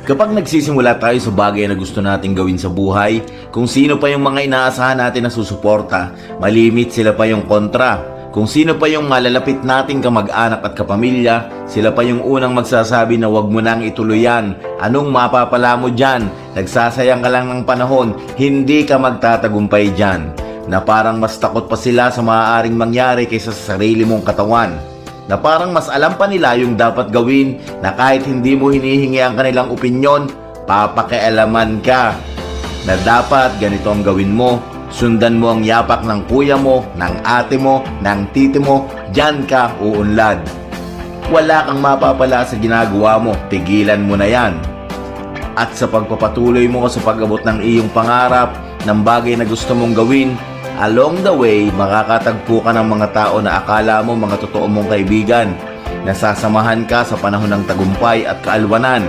Kapag nagsisimula tayo sa bagay na gusto nating gawin sa buhay, kung sino pa yung mga inaasahan natin na susuporta, malimit sila pa yung kontra. Kung sino pa yung malalapit nating kamag-anak at kapamilya, sila pa yung unang magsasabi na wag mo nang ituloy yan. Anong mapapala mo dyan? Nagsasayang ka lang ng panahon, hindi ka magtatagumpay dyan. Na parang mas takot pa sila sa maaaring mangyari kaysa sa sarili mong katawan. Na parang mas alam pa nila yung dapat gawin, na kahit hindi mo hinihingi ang kanilang opinyon, papakialaman ka. Na dapat ganito ang gawin mo, sundan mo ang yapak ng kuya mo, ng ate mo, ng titi mo, dyan ka uunlad. Wala kang mapapala sa ginagawa mo, tigilan mo na yan. At sa pagpapatuloy mo sa pag-abot ng iyong pangarap, ng bagay na gusto mong gawin, along the way, makakatagpo ka ng mga tao na akala mo mga totoo mong kaibigan. Nasasamahan ka sa panahon ng tagumpay at kaalwanan.